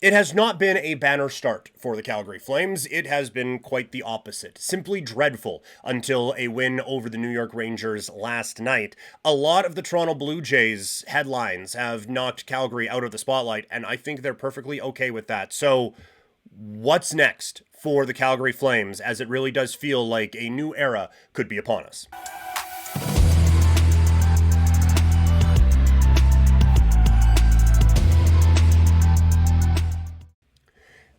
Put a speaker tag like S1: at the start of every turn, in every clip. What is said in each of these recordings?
S1: It has not been a banner start for the Calgary Flames. It has been quite the opposite. Simply dreadful until a win over the New York Rangers last night. A lot of the Toronto Blue Jays headlines have knocked Calgary out of the spotlight, and I think they're perfectly okay with that. So, what's next for the Calgary Flames, as it really does feel like a new era could be upon us?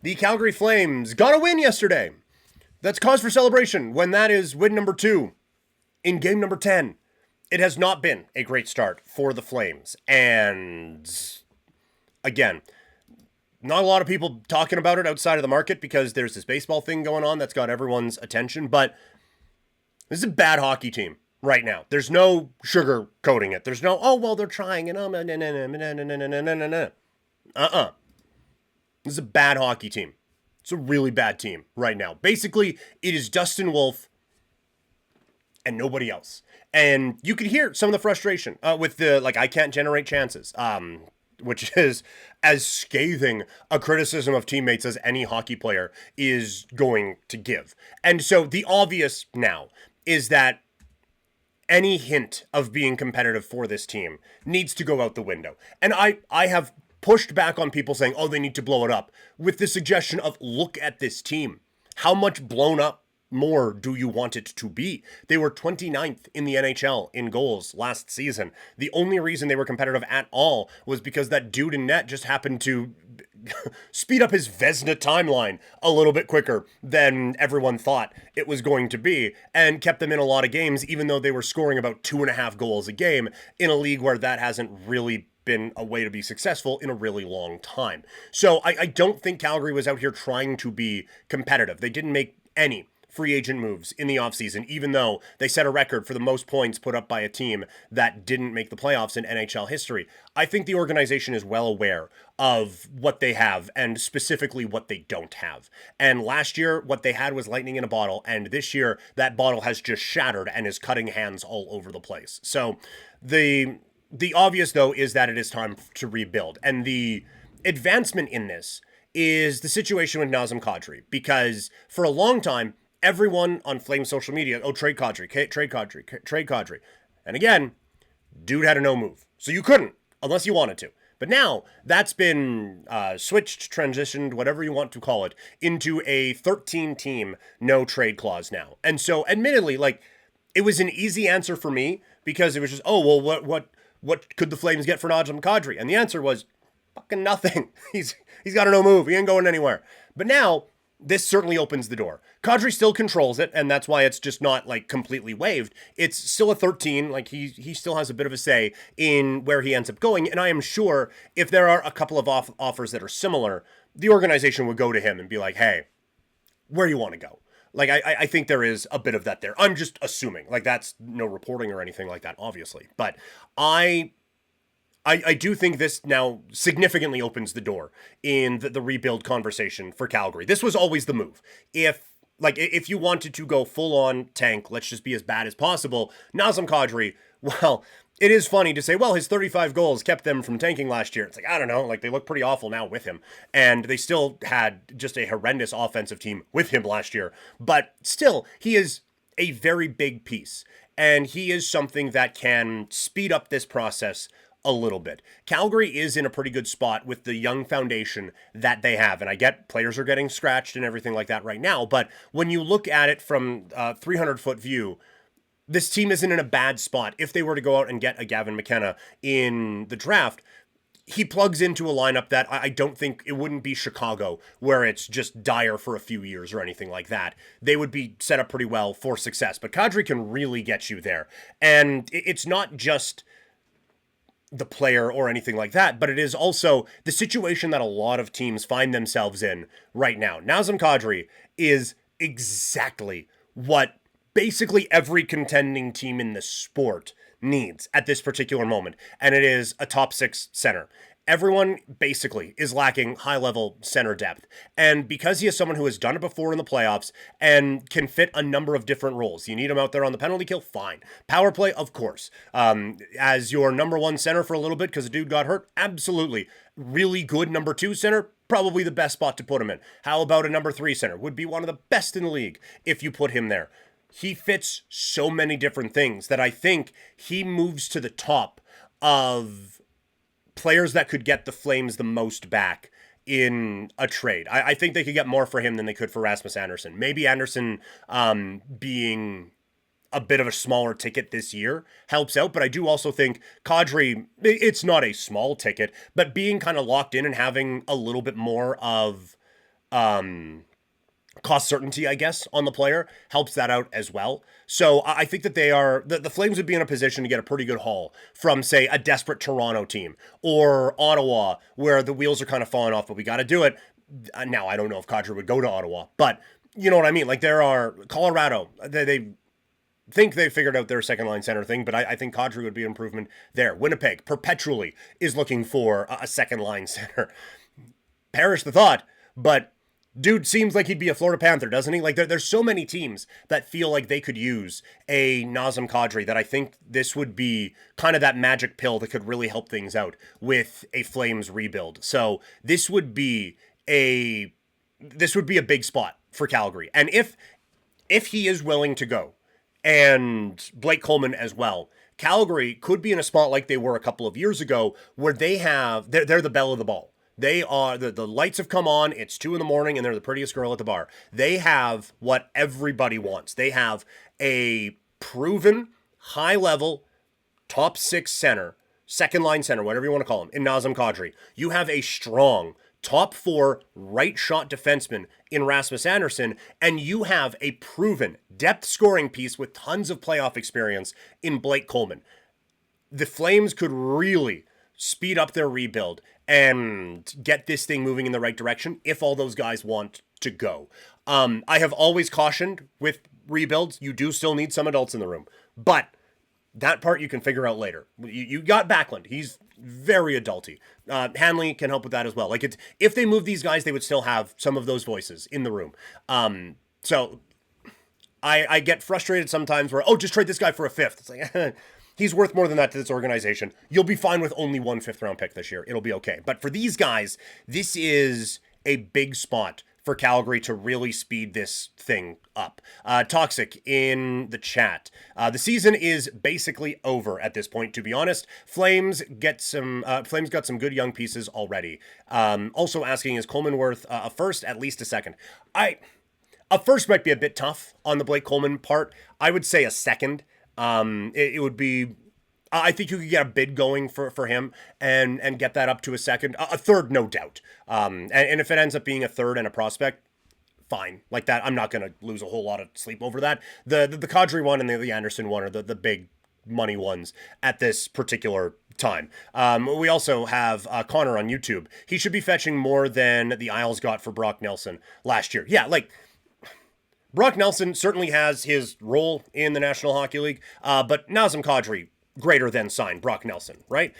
S1: The Calgary Flames got a win yesterday. That's cause for celebration when that is win number 2 in game number 10. It has not been a great start for the Flames. And again, not a lot of people talking about it outside of the market because there's this baseball thing going on that's got everyone's attention. But this is a bad hockey team right now. There's no sugar coating it. There's no, oh, well, they're trying and This is a bad hockey team. It's a really bad team right now. Basically, it is Dustin Wolf and nobody else. And you can hear some of the frustration with the, I can't generate chances, which is as scathing a criticism of teammates as any hockey player is going to give. And so the obvious now is that any hint of being competitive for this team needs to go out the window. And I have pushed back on people saying, oh, they need to blow it up, with the suggestion of, look at this team. How much blown up more do you want it to be? They were 29th in the NHL in goals last season. The only reason they were competitive at all was because that dude in net just happened to speed up his Vezina timeline a little bit quicker than everyone thought it was going to be, and kept them in a lot of games, even though they were scoring about 2.5 goals a game in a league where that hasn't really been a way to be successful in a really long time. So I don't think Calgary was out here trying to be competitive. They didn't make any free agent moves in the offseason, even though they set a record for the most points put up by a team that didn't make the playoffs in NHL history. I think the organization is well aware of what they have and specifically what they don't have. And last year, what they had was lightning in a bottle, and this year, that bottle has just shattered and is cutting hands all over the place. So the obvious, though, is that it is time to rebuild. And the advancement in this is the situation with Nazim Kadri, because for a long time, everyone on Flame social media, oh, trade Kadri, trade Kadri, trade Kadri. And again, dude had a no move. So you couldn't, unless you wanted to. But now that's been switched, transitioned, whatever you want to call it, into a 13-team no trade clause now. And so, admittedly, it was an easy answer for me, because it was just, oh, well, what could the Flames get for Nazim Kadri? And the answer was fucking nothing. He's got a no move. He ain't going anywhere. But now, this certainly opens the door. Kadri still controls it, and that's why it's just not completely waived. It's still a 13. He still has a bit of a say in where he ends up going. And I am sure if there are a couple of offers that are similar, the organization would go to him and be like, hey, where do you want to go? I think there is a bit of that there. I'm just assuming. That's no reporting or anything like that, obviously. But I do think this now significantly opens the door in the rebuild conversation for Calgary. This was always the move. If you wanted to go full-on tank, let's just be as bad as possible, Nazim Kadri, well, it is funny to say, well, his 35 goals kept them from tanking last year. It's I don't know, they look pretty awful now with him. And they still had just a horrendous offensive team with him last year. But still, he is a very big piece. And he is something that can speed up this process a little bit. Calgary is in a pretty good spot with the young foundation that they have. And I get players are getting scratched and everything like that right now. But when you look at it from a 300-foot view, this team isn't in a bad spot. If they were to go out and get a Gavin McKenna in the draft, he plugs into a lineup that I don't think, it wouldn't be Chicago, where it's just dire for a few years or anything like that. They would be set up pretty well for success. But Kadri can really get you there. And it's not just the player or anything like that, but it is also the situation that a lot of teams find themselves in right now. Nazim Kadri is exactly what basically every contending team in the sport needs at this particular moment, and it is a top 6 center. Everyone basically is lacking high-level center depth. And because he is someone who has done it before in the playoffs and can fit a number of different roles, you need him out there on the penalty kill, fine. Power play, of course. As your number 1 center for a little bit because the dude got hurt, absolutely. Really good number 2 center, probably the best spot to put him in. How about a number 3 center? Would be one of the best in the league if you put him there. He fits so many different things that I think he moves to the top of players that could get the Flames the most back in a trade. I think they could get more for him than they could for Rasmus Andersson. Maybe Andersson being a bit of a smaller ticket this year helps out, but I do also think Kadri, it's not a small ticket, but being kind of locked in and having a little bit more of cost certainty, I guess, on the player helps that out as well. So I think that the Flames would be in a position to get a pretty good haul from, say, a desperate Toronto team or Ottawa, where the wheels are kind of falling off, but we got to do it. Now, I don't know if Kadri would go to Ottawa, but you know what I mean? Like, there are Colorado, they think they figured out their second line center thing, but I think Kadri would be an improvement there. Winnipeg perpetually is looking for a second line center. Perish the thought, but dude seems like he'd be a Florida Panther, doesn't he? Like, there's so many teams that feel like they could use a Nazim Kadri that I think this would be kind of that magic pill that could really help things out with a Flames rebuild. So this would be a big spot for Calgary. And if he is willing to go, and Blake Coleman as well, Calgary could be in a spot like they were a couple of years ago, where they're the belle of the ball. They are, the lights have come on, it's 2 a.m, and they're the prettiest girl at the bar. They have what everybody wants. They have a proven, high-level, top 6 center, second line center, whatever you want to call him, in Nazim Kadri. You have a strong top 4 right shot defenseman in Rasmus Andersson, and you have a proven depth scoring piece with tons of playoff experience in Blake Coleman. The Flames could really speed up their rebuild and get this thing moving in the right direction if all those guys want to go. I have always cautioned with rebuilds, you do still need some adults in the room, but that part you can figure out later. You got Backlund. He's very adulty. Hanley can help with that as well. Like, if they move these guys, they would still have some of those voices in the room. So I get frustrated sometimes where, just trade this guy for a 5th. It's like, he's worth more than that to this organization. You'll be fine with only one 5th round pick this year. It'll be okay. But for these guys, this is a big spot for Calgary to really speed this thing up. Toxic in the chat. The season is basically over at this point, to be honest. Flames got some good young pieces already. Also asking, is Coleman worth a first, at least a second? A first might be a bit tough on the Blake Coleman part. I would say a second. It would be, I think you could get a bid going for him and get that up to a second. A third, no doubt. And if it ends up being a third and a prospect, fine. Like that, I'm not going to lose a whole lot of sleep over that. The Kadri one and the Andersson one are the big money ones at this particular time. We also have Connor on YouTube. He should be fetching more than the Isles got for Brock Nelson last year. Yeah, like, Brock Nelson certainly has his role in the National Hockey League, but Nazim Kadri greater than sign Brock Nelson, right?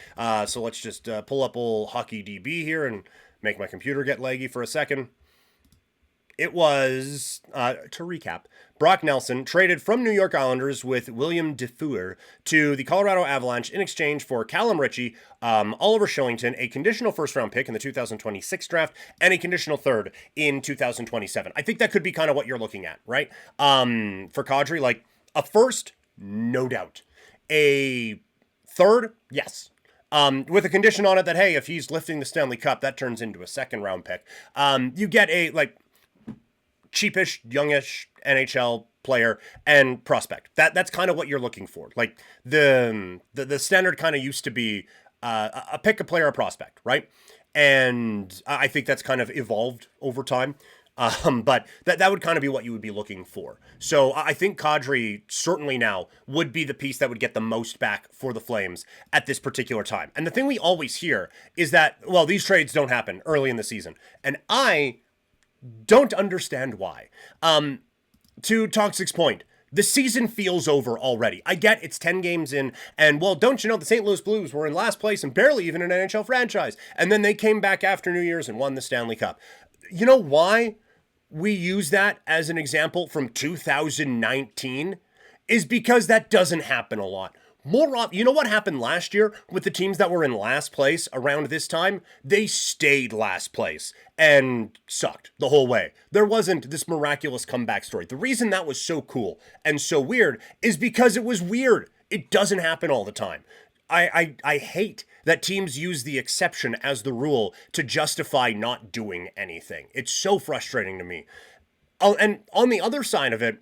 S1: So let's just pull up old Hockey DB here and make my computer get laggy for a second. It was, to recap, Brock Nelson traded from New York Islanders with William Dufour to the Colorado Avalanche in exchange for Callum Ritchie, Oliver Shillington, a conditional first-round pick in the 2026 draft, and a conditional third in 2027. I think that could be kind of what you're looking at, right? For Kadri, like, a first, no doubt. A third, yes. With a condition on it that, hey, if he's lifting the Stanley Cup, that turns into a second-round pick. You get a, like, cheapish, youngish NHL player and prospect. That's kind of what you're looking for. Like, the standard kind of used to be a pick, a player, a prospect, right? And I think that's kind of evolved over time. But that would kind of be what you would be looking for. So I think Kadri certainly now would be the piece that would get the most back for the Flames at this particular time. And the thing we always hear is that, well, these trades don't happen early in the season. And I don't understand why. To Toxic's point, the season feels over already. I get it's 10 games in, and, well, don't you know the St. Louis Blues were in last place and barely even an NHL franchise. And then they came back after New Year's and won the Stanley Cup. You know why we use that as an example from 2019? Is because that doesn't happen a lot. You know what happened last year with the teams that were in last place around this time? They stayed last place and sucked the whole way. There wasn't this miraculous comeback story. The reason that was so cool and so weird is because it was weird. It doesn't happen all the time. I hate that teams use the exception as the rule to justify not doing anything. It's so frustrating to me. Oh, and on the other side of it,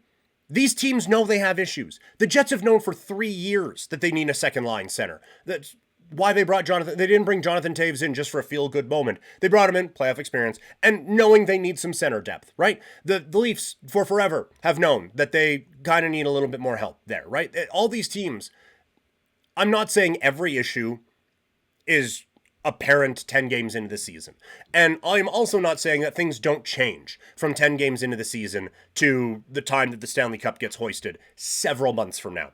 S1: these teams know they have issues. The Jets have known for 3 years that they need a second line center. That's why they brought Jonathan. They didn't bring Jonathan Taves in just for a feel-good moment. They brought him in, playoff experience, and knowing they need some center depth, right? The Leafs, for forever, have known that they kind of need a little bit more help there, right? All these teams, I'm not saying every issue is apparent 10 games into the season. And I'm also not saying that things don't change from 10 games into the season to the time that the Stanley Cup gets hoisted several months from now.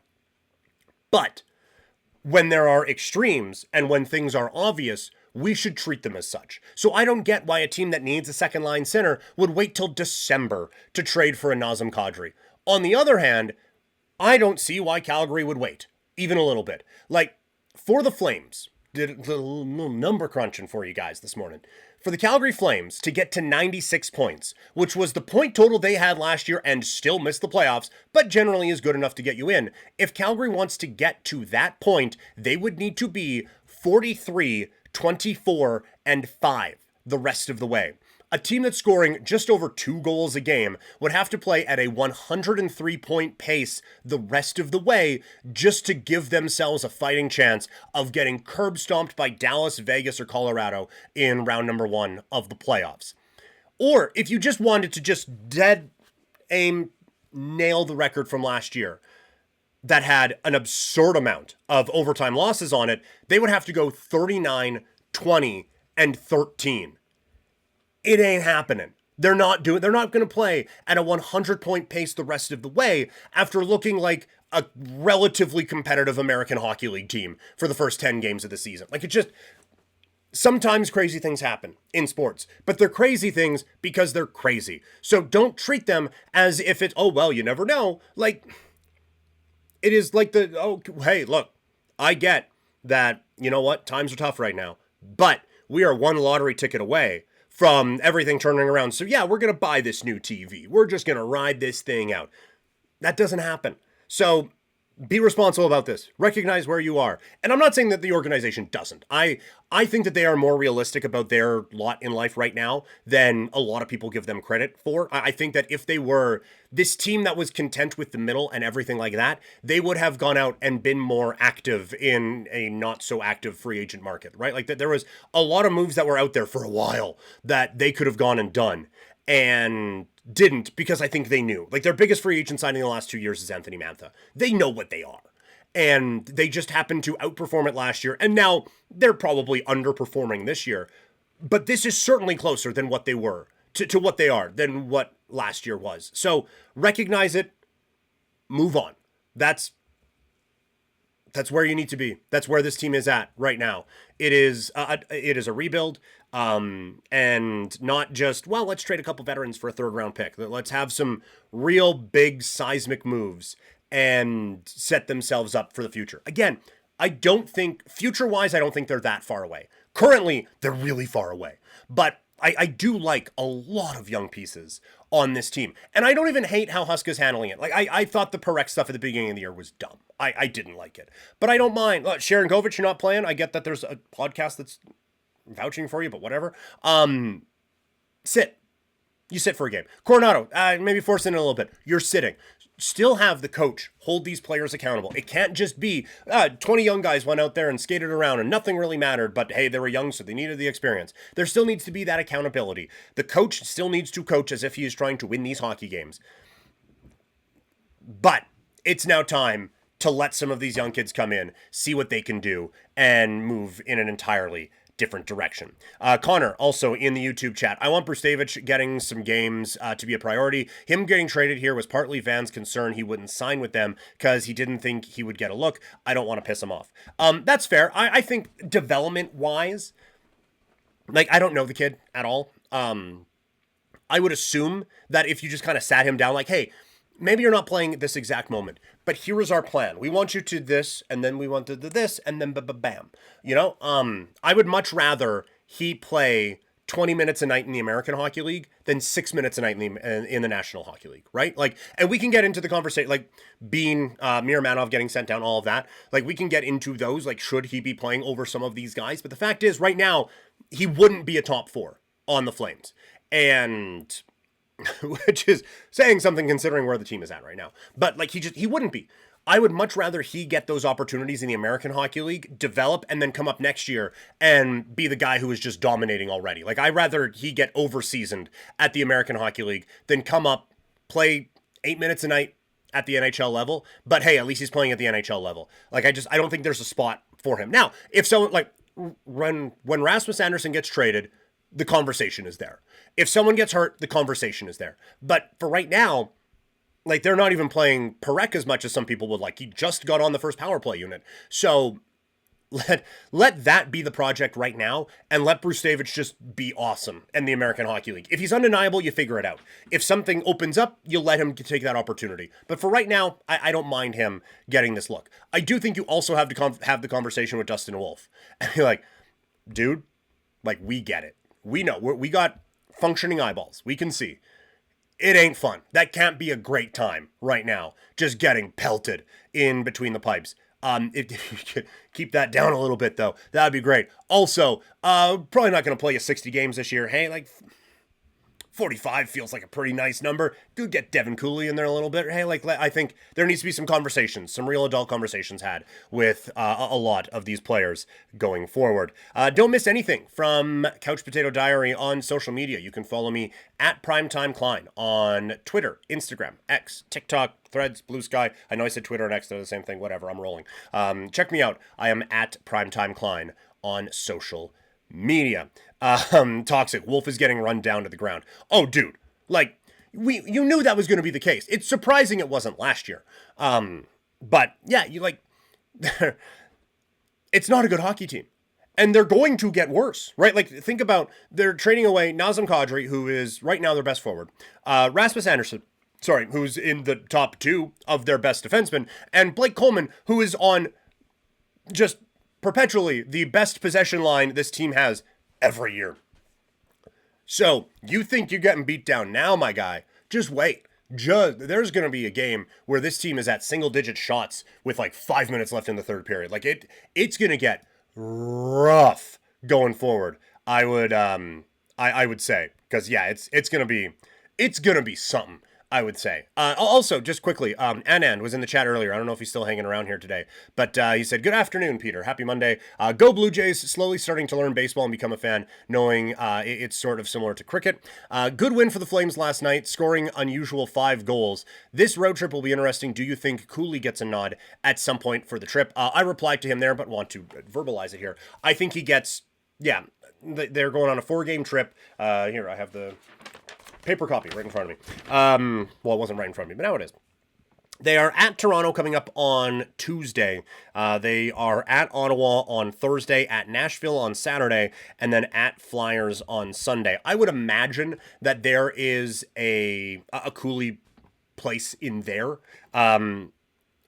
S1: But when there are extremes and when things are obvious, we should treat them as such. So I don't get why a team that needs a second line center would wait till December to trade for a Nazim Kadri. On the other hand, I don't see why Calgary would wait. Even a little bit. Like, for the Flames, did a little number crunching for you guys this morning. For the Calgary Flames to get to 96 points, which was the point total they had last year and still missed the playoffs, but generally is good enough to get you in. If Calgary wants to get to that point, they would need to be 43, 24, and 5 the rest of the way. A team that's scoring just over 2 goals a game would have to play at a 103-point pace the rest of the way just to give themselves a fighting chance of getting curb stomped by Dallas, Vegas, or Colorado in round number 1 of the playoffs. Or if you just wanted to just dead aim nail the record from last year that had an absurd amount of overtime losses on it, they would have to go 39, 20, and 13. It ain't happening. They're not going to play at a 100-point pace the rest of the way after looking like a relatively competitive American Hockey League team for the first 10 games of the season. Like, it just, sometimes crazy things happen in sports, but they're crazy things because they're crazy. So don't treat them as if it's, oh, well, you never know. Like, it is like hey, look, I get that, you know what, times are tough right now, but we are one lottery ticket away from everything turning around. So yeah, we're going to buy this new TV. We're just going to ride this thing out. That doesn't happen. So be responsible about this. Recognize where you are. And I'm not saying that the organization doesn't. I think that they are more realistic about their lot in life right now than a lot of people give them credit for. I think that if they were this team that was content with the middle and everything like that, they would have gone out and been more active in a not so active free agent market, right? Like that there was a lot of moves that were out there for a while that they could have gone and done and didn't, because I think they knew. Like, their biggest free agent signing in the last 2 years is Anthony Mantha. They know what they are. And they just happened to outperform it last year. And now they're probably underperforming this year. But this is certainly closer than what they were, to what they are, than what last year was. So recognize it, move on. That's where you need to be. That's where this team is at right now. It is a rebuild, and not just, well, let's trade a couple veterans for a third-round pick. Let's have some real big seismic moves and set themselves up for the future. Again, I don't think, future-wise, I don't think they're that far away. Currently, they're really far away. But I do like a lot of young pieces on this team. And I don't even hate how Huska's handling it. Like, I thought the Perek stuff at the beginning of the year was dumb. I didn't like it. But I don't mind. Look, Sharon Govich, you're not playing. I get that there's a podcast that's vouching for you, but whatever. Sit. You sit for a game. Coronado, maybe force it in a little bit. You're sitting. Still have the coach hold these players accountable. It can't just be 20 young guys went out there and skated around and nothing really mattered, but hey, they were young, so they needed the experience. There still needs to be that accountability. The coach still needs to coach as if he is trying to win these hockey games. But it's now time to let some of these young kids come in, see what they can do, and move in an entirely different direction. Connor, also in the YouTube chat, I want Brustevich getting some games to be a priority. Him getting traded here was partly Van's concern he wouldn't sign with them because he didn't think he would get a look. I don't want to piss him off. That's fair. I think development-wise, like, I don't know the kid at all. I would assume that if you just kind of sat him down like, hey, maybe you're not playing at this exact moment, but here is our plan. We want you to this, and then we want to do this, and then bam. You know, I would much rather he play 20 minutes a night in the American Hockey League than 6 minutes a night in the National Hockey League, right? Like, and we can get into the conversation, like being Miramanov getting sent down, all of that. Like, we can get into those, like, should he be playing over some of these guys? But the fact is, right now, he wouldn't be a top 4 on the Flames. And which is saying something considering where the team is at right now. But like he wouldn't be. I would much rather he get those opportunities in the American Hockey League, develop, and then come up next year and be the guy who is just dominating already. Like, I'd rather he get overseasoned at the American Hockey League than come up, play 8 minutes a night at the NHL level. But hey, at least he's playing at the NHL level. Like, I don't think there's a spot for him. Now, if someone, like, when Rasmus Andersson gets traded, the conversation is there. If someone gets hurt, the conversation is there. But for right now, like, they're not even playing Perek as much as some people would like. He just got on the first power play unit. So let that be the project right now, and let Brustevich just be awesome in the American Hockey League. If he's undeniable, you figure it out. If something opens up, you'll let him take that opportunity. But for right now, I don't mind him getting this look. I do think you also have to have the conversation with Dustin Wolf. And be like, dude, like, we get it. We know. We got functioning eyeballs. We can see. It ain't fun. That can't be a great time right now, just getting pelted in between the pipes. If you could keep that down a little bit, though, that'd be great. Also, probably not going to play you 60 games this year. Hey, like, 45 feels like a pretty nice number. Do get Devin Cooley in there a little bit. Hey, like, I think there needs to be some conversations, some real adult conversations had with a lot of these players going forward. Don't miss anything from Couch Potato Diary on social media. You can follow me at Primetime Klein on Twitter, Instagram, X, TikTok, Threads, Blue Sky. I know I said Twitter and X, they're the same thing. Whatever, I'm rolling. Check me out. I am at Primetime Klein on social media. Toxic. Wolf is getting run down to the ground. Oh, dude. Like, you knew that was going to be the case. It's surprising it wasn't last year. But yeah, it's not a good hockey team. And they're going to get worse, right? Like, think about, they're trading away Nazim Kadri, who is right now their best forward. Rasmus Andersson, who's in the top 2 of their best defensemen. And Blake Coleman, who is on just perpetually the best possession line this team has every year. So, you think you're getting beat down now, my guy? Just wait. There's going to be a game where this team is at single-digit shots with like 5 minutes left in the third period. Like, it's going to get rough going forward. I would say, because yeah, it's going to be something. I would say. Also, just quickly, Anand was in the chat earlier. I don't know if he's still hanging around here today, but he said, "Good afternoon, Peter. Happy Monday. Go Blue Jays. Slowly starting to learn baseball and become a fan, knowing it's sort of similar to cricket. Good win for the Flames last night, scoring unusual 5 goals. This road trip will be interesting. Do you think Cooley gets a nod at some point for the trip?" I replied to him there, but want to verbalize it here. I think he gets, yeah, they're going on a 4-game trip. Here, I have the paper copy right in front of me. Well, it wasn't right in front of me, but now it is. They are at Toronto coming up on Tuesday. They are at Ottawa on Thursday, at Nashville on Saturday, and then at Flyers on Sunday. I would imagine that there is a Cooley place in there. And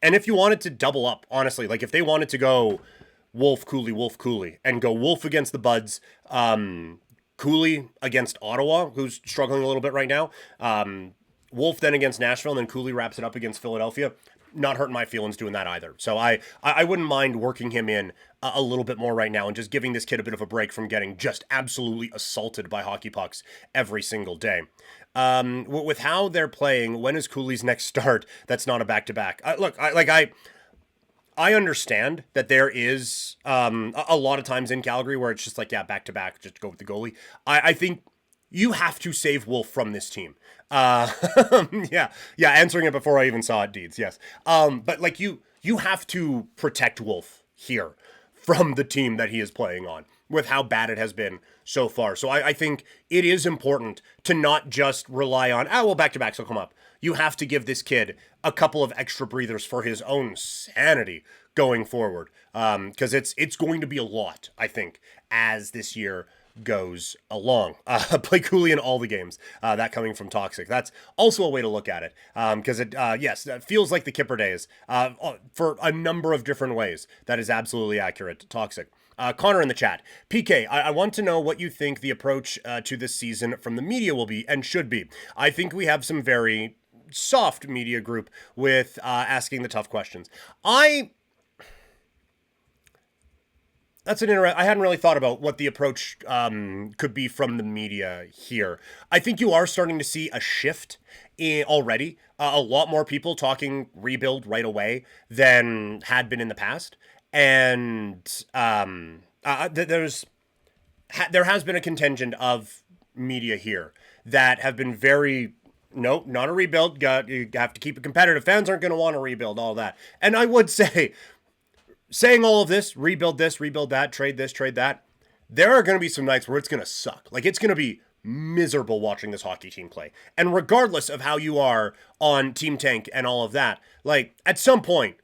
S1: if you wanted to double up, honestly, like if they wanted to go Wolf, Cooley, and go Wolf against the Buds, Cooley against Ottawa, who's struggling a little bit right now. Wolf then against Nashville, and then Cooley wraps it up against Philadelphia. Not hurting my feelings doing that either. So I wouldn't mind working him in a little bit more right now and just giving this kid a bit of a break from getting just absolutely assaulted by hockey pucks every single day. With how they're playing, when is Cooley's next start? That's not a back-to-back. I understand that there is a lot of times in Calgary where it's just like, yeah, back-to-back, just go with the goalie. I think you have to save Wolf from this team. Yeah, answering it before I even saw it, Deeds, yes. But like you have to protect Wolf here from the team that he is playing on with how bad it has been so far. So I think it is important to not just rely on, back-to-backs will come up. You have to give this kid a couple of extra breathers for his own sanity going forward. Because it's going to be a lot, I think, as this year goes along. Play Cooley in all the games. That coming from Toxic. That's also a way to look at it. Because yes, it feels like the Kipper days for a number of different ways. That is absolutely accurate. Toxic. Connor in the chat. PK, I want to know what you think the approach to this season from the media will be and should be. I think we have some very soft media group with asking the tough questions. That's an I hadn't really thought about what the approach could be from the media here. I think you are starting to see a shift already. A lot more people talking rebuild right away than had been in the past. And there has been a contingent of media here that have been very, nope, not a rebuild. You have to keep it competitive. Fans aren't going to want to rebuild, all that. And I would say, saying all of this, rebuild that, trade this, trade that, there are going to be some nights where it's going to suck. Like, it's going to be miserable watching this hockey team play. And regardless of how you are on Team Tank and all of that, like, at some point,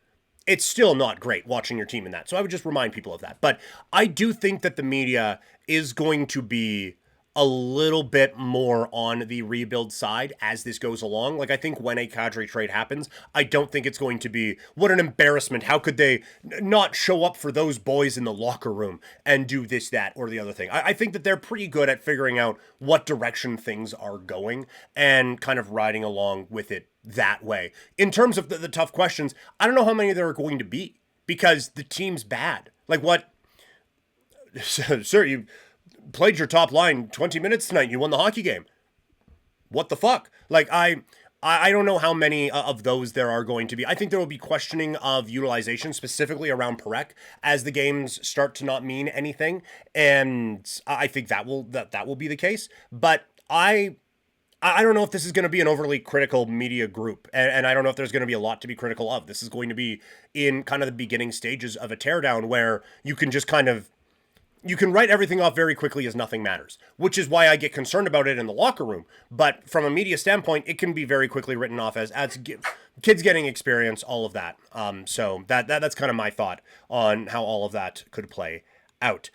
S1: it's still not great watching your team in that. So I would just remind people of that. But I do think that the media is going to be a little bit more on the rebuild side as this goes along. Like, I think when a Kadri trade happens, I don't think it's going to be, what an embarrassment. How could they not show up for those boys in the locker room and do this, that, or the other thing? I think that they're pretty good at figuring out what direction things are going and kind of riding along with it that way. In terms of the tough questions, I don't know how many there are going to be because the team's bad. Like, what? Sir, you played your top line 20 minutes tonight. You won the hockey game. What the fuck? Like, I don't know how many of those there are going to be. I think there will be questioning of utilization, specifically around Parekh, as the games start to not mean anything. And I think that will be the case. But I don't know if this is going to be an overly critical media group, and I don't know if there's going to be a lot to be critical of. This is going to be in kind of the beginning stages of a teardown where you can just you can write everything off very quickly as nothing matters, which is why I get concerned about it in the locker room. But from a media standpoint, it can be very quickly written off as kids getting experience, all of that. So that's kind of my thought on how all of that could play out.